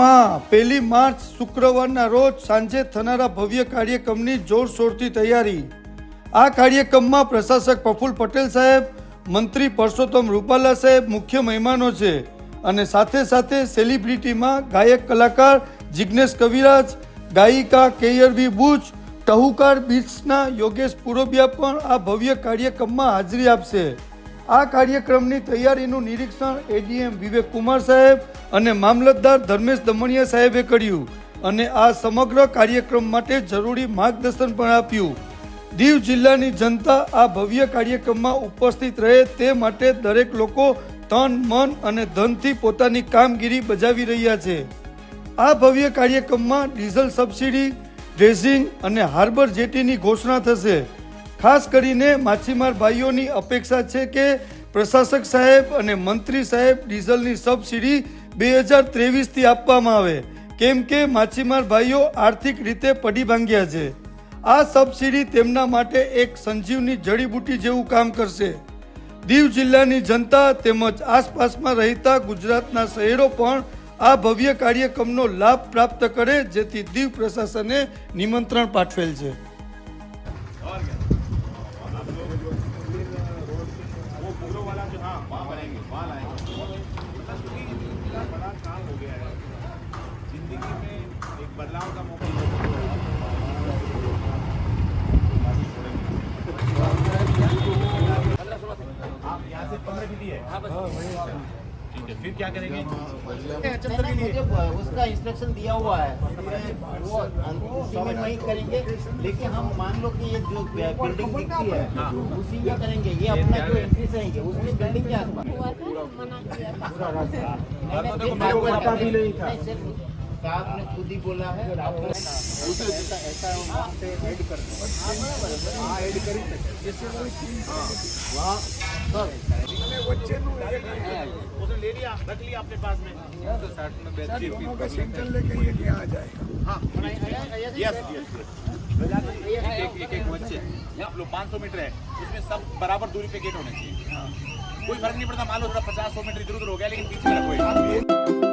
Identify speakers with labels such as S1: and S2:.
S1: માં 1 માર્ચ શુક્રવારના રોજ સાંજે થનારા ભવ્ય કાર્યક્રમની જોરશોરથી તૈયારી। આ કાર્યક્રમમાં પ્રશાસક પ્રફુલ્લ પટેલ સાહેબ, મંત્રી પરસોત્તમ રૂપાલા સાહેબ મુખ્ય મહેમાનો છે અને સાથે સાથે સેલિબ્રિટીમાં ગાયક કલાકાર જિગ્નેશ કવિરાજ, ગાયિકા કેયરવી બુચ, ટહુકાર બીટ્સના યોગેશ પુરોબિયા પણ આ ભવ્ય કાર્યક્રમમાં હાજરી આપશે। આ કાર્યક્રમની તૈયારીનું નિરીક્ષણ એડીએમ વિવેક કુમાર સાહેબ અને મામલતદાર ધર્મેશ દમણિયા સાહેબે કર્યું અને આ સમગ્ર કાર્યક્રમ માટે જરૂરી માર્ગદર્શન પણ આપ્યું। દીવ જિલ્લાની જનતા આ ભવ્ય કાર્યક્રમમાં ઉપસ્થિત રહે તે માટે દરેક લોકો તન, મન અને ધનથી પોતાની કામગીરી બજાવી રહ્યા છે। આ ભવ્ય કાર્યક્રમમાં ડીઝલ સબસિડી, ડ્રેઝિંગ અને હાર્બર જેટીની ઘોષણા થશે। ખાસ કરીને માછીમાર ભાઈઓની અપેક્ષા છે કે પ્રશાસક સાહેબ અને મંત્રી સાહેબ ડીઝલની સબસિડી 2023થી આપવામાં આવે, કેમ કે માછીમાર ભાઈઓ આર્થિક રીતે પડી ભાંગ્યા છે। આ સબસિડી તેમના માટે એક સંજીવની જડીબુટી જેવું કામ કરશે। દીવ જિલ્લાની જનતા તેમજ આસપાસમાં રહેતા ગુજરાતના શહેરો પણ આ ભવ્ય કાર્યક્રમનો લાભ પ્રાપ્ત કરે, જેથી દીવ પ્રશાસને નિમંત્રણ પાઠવેલ છે।
S2: जिंदगी में एक बदलाव का मौका आप यहाँ से 15 फीट है। हाँ बस ठीक है, फिर क्या करेंगे?
S3: उसका इंस्ट्रक्शन दिया हुआ है, वो उसी में नहीं करेंगे, लेकिन हम मान लो कि ये जो बिल्डिंग दिखती है उसी में करेंगे। ये अपना जो एंट्री से है उसमें बिल्डिंग के आसपास साहब ने खुद ही बोला है ऐसा वहाँ पे ऐड कर दो। हाँ ऐड कर ही सकते वहाँ
S2: उसने ले लिया, रख लिया अपने पास में। तो 60 में बैटरी सेंटर लेके ये क्या आ जाएगा। हाँ यस एक बच्चे आप लोग 500 मीटर है, उसमें सब बराबर दूरी पे गेट होने चाहिए। कोई फर्क नहीं पड़ता, मान लो थोड़ा 50-100 मीटर इधर उधर हो गया, लेकिन पीछे रखो।